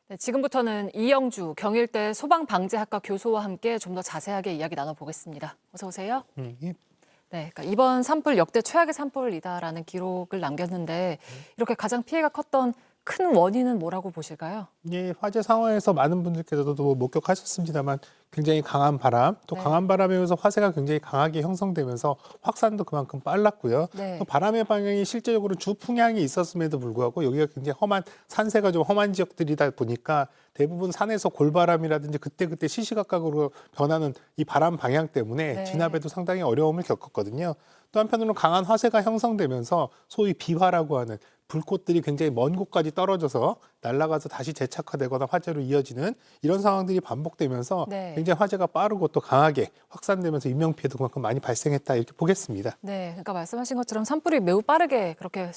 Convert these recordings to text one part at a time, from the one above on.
네, 지금부터는 이영주 경일대 소방방재학과 교수와 함께 좀 더 자세하게 이야기 나눠보겠습니다. 어서 오세요. 예. 네, 그러니까 이번 산불 역대 최악의 산불이다라는 기록을 남겼는데 이렇게 가장 피해가 컸던 큰 원인은 뭐라고 보실까요? 예, 화재 상황에서 많은 분들께서도 목격하셨습니다만 굉장히 강한 바람, 또 네. 강한 바람에 의해서 화재가 굉장히 강하게 형성되면서 확산도 그만큼 빨랐고요. 네. 또 바람의 방향이 실제적으로 주풍향이 있었음에도 불구하고 여기가 굉장히 험한 산세가 좀 험한 지역들이다 보니까 대부분 산에서 골바람이라든지 그때그때 시시각각으로 변하는 이 바람 방향 때문에 네. 진압에도 상당히 어려움을 겪었거든요. 또 한편으로는 강한 화재가 형성되면서 소위 비화라고 하는 불꽃들이 굉장히 먼 곳까지 떨어져서 날아가서 다시 재착화되거나 화재로 이어지는 이런 상황들이 반복되면서 네. 굉장히 화재가 빠르고 또 강하게 확산되면서 인명피해도 그만큼 많이 발생했다 이렇게 보겠습니다. 네, 그러니까 말씀하신 것처럼 산불이 매우 빠르게 그렇게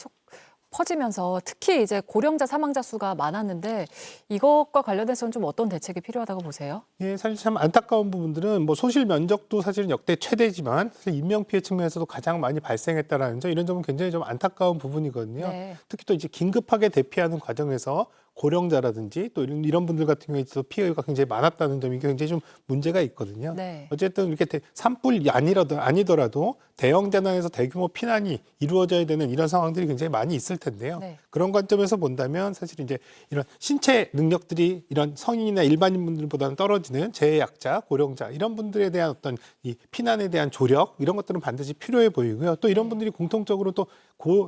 퍼지면서 특히 이제 고령자 사망자 수가 많았는데 이것과 관련해서는 좀 어떤 대책이 필요하다고 보세요? 예, 사실 참 안타까운 부분들은 뭐 소실 면적도 사실은 역대 최대지만 사실 인명피해 측면에서도 가장 많이 발생했다라는 점 이런 점은 굉장히 좀 안타까운 부분이거든요. 네. 특히 또 이제 긴급하게 대피하는 과정에서 고령자라든지 또 이런 분들 같은 경우에 또 피해가 굉장히 많았다는 점이 굉장히 좀 문제가 있거든요. 네. 어쨌든 이렇게 산불이 아니더라도 대형 재난에서 대규모 피난이 이루어져야 되는 이런 상황들이 굉장히 많이 있을 텐데요. 네. 그런 관점에서 본다면 사실 이제 이런 신체 능력들이 이런 성인이나 일반인 분들보다는 떨어지는 재해약자, 고령자 이런 분들에 대한 어떤 이 피난에 대한 조력 이런 것들은 반드시 필요해 보이고요. 또 이런 분들이 공통적으로 또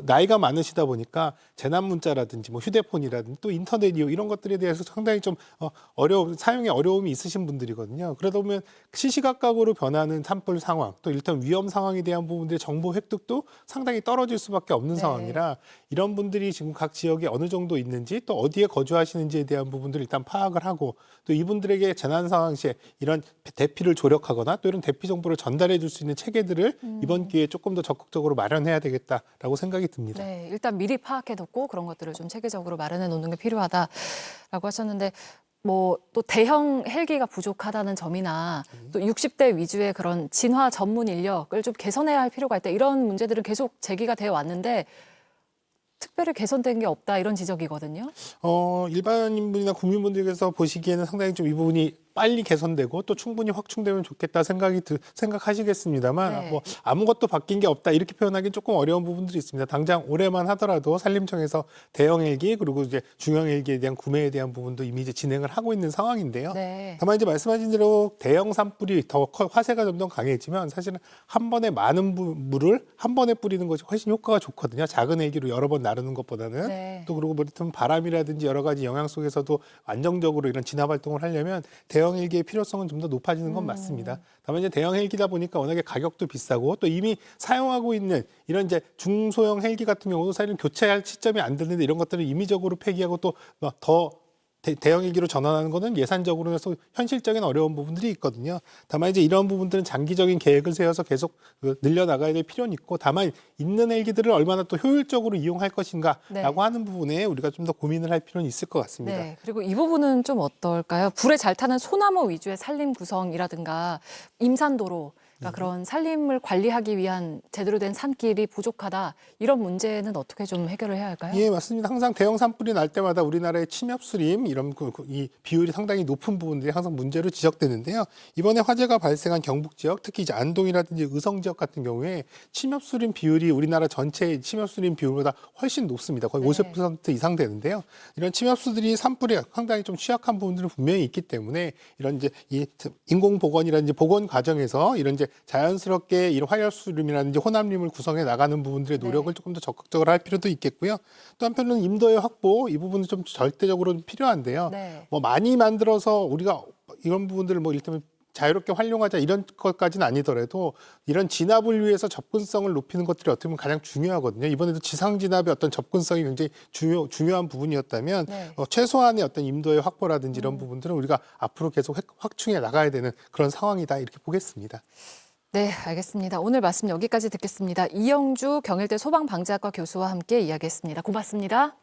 나이가 많으시다 보니까 재난 문자라든지 뭐 휴대폰이라든지 또 인터넷 이용 이런 것들에 대해서 상당히 좀 사용에 어려움이 있으신 분들이거든요. 그러다 보면 시시각각으로 변하는 산불 상황 또 일단 위험 상황에 대한 부분들의 정보 획득도 상당히 떨어질 수밖에 없는 네. 상황이라 이런 분들이 지금 각 지역에 어느 정도 있는지 또 어디에 거주하시는지에 대한 부분들을 일단 파악을 하고 또 이분들에게 재난 상황 시에 이런 대피를 조력하거나 또 이런 대피 정보를 전달해 줄 수 있는 체계들을 이번 기회에 조금 더 적극적으로 마련해야 되겠다라고 생각이 듭니다. 네, 일단 미리 파악해뒀고 그런 것들을 좀 체계적으로 마련해 놓는 게 필요하다라고 하셨는데 뭐 또 대형 헬기가 부족하다는 점이나 또 60대 위주의 그런 진화 전문 인력을 좀 개선해야 할 필요가 있다. 이런 문제들은 계속 제기가 되어 왔는데 특별히 개선된 게 없다 이런 지적이거든요. 일반인분이나 국민분들께서 보시기에는 상당히 좀 이 부분이 빨리 개선되고 또 충분히 확충되면 좋겠다 생각하시겠습니다만 네. 뭐 아무것도 바뀐 게 없다 이렇게 표현하기는 조금 어려운 부분들이 있습니다. 당장 올해만 하더라도 산림청에서 대형 헬기 그리고 이제 중형 헬기에 대한 구매에 대한 부분도 이미 이제 진행을 하고 있는 상황인데요. 네. 다만 이제 말씀하신 대로 대형 산불이 더 화세가 점점 강해지면 사실은 한 번에 많은 물을 한 번에 뿌리는 것이 훨씬 효과가 좋거든요. 작은 헬기로 여러 번 나르는 것보다는 네. 또 그리고 뭐 이를테면 바람이라든지 여러 가지 영향 속에서도 안정적으로 이런 진압 활동을 하려면 대형 헬기의 필요성은 좀 더 높아지는 건 맞습니다. 다만 이제 대형 헬기다 보니까 워낙에 가격도 비싸고 또 이미 사용하고 있는 이런 이제 중소형 헬기 같은 경우도 사실은 교체할 시점이 안 됐는데 이런 것들을 임의적으로 폐기하고 또 더 대형 헬기로 전환하는 것은 예산적으로 해서 현실적인 어려운 부분들이 있거든요. 다만 이제 이런 부분들은 장기적인 계획을 세워서 계속 늘려나가야 될 필요는 있고 다만 있는 헬기들을 얼마나 또 효율적으로 이용할 것인가라고 네. 하는 부분에 우리가 좀 더 고민을 할 필요는 있을 것 같습니다. 네, 그리고 이 부분은 좀 어떨까요? 불에 잘 타는 소나무 위주의 산림 구성이라든가 임산도로 그러니까 그런 산림을 관리하기 위한 제대로 된 산길이 부족하다. 이런 문제는 어떻게 좀 해결을 해야 할까요? 예, 맞습니다. 항상 대형 산불이 날 때마다 우리나라의 침엽수림 이런 이 비율이 상당히 높은 부분들이 항상 문제로 지적되는데요. 이번에 화재가 발생한 경북 지역, 특히 이제 안동이라든지 의성 지역 같은 경우에 침엽수림 비율이 우리나라 전체 침엽수림 비율보다 훨씬 높습니다. 거의 네. 50% 이상 되는데요. 이런 침엽수들이 산불에 상당히 좀 취약한 부분들은 분명히 있기 때문에 이런 이제 이 인공 복원이라든지 복원 과정에서 이런 이제 자연스럽게 이런 화열수림이라든지 혼합림을 구성해 나가는 부분들의 노력을 네. 조금 더 적극적으로 할 필요도 있겠고요. 또 한편으로는 임도의 확보 이 부분은 좀 절대적으로 필요한데요. 네. 뭐 많이 만들어서 우리가 이런 부분들을 뭐 이를테면 자유롭게 활용하자 이런 것까지는 아니더라도 이런 진압을 위해서 접근성을 높이는 것들이 어떻게 보면 가장 중요하거든요. 이번에도 지상 진압의 어떤 접근성이 굉장히 중요한 부분이었다면 네. 최소한의 어떤 임도의 확보라든지 이런 부분들은 우리가 앞으로 계속 확충해 나가야 되는 그런 상황이다 이렇게 보겠습니다. 네, 알겠습니다. 오늘 말씀 여기까지 듣겠습니다. 이영주 경일대 소방방재학과 교수와 함께 이야기했습니다. 고맙습니다.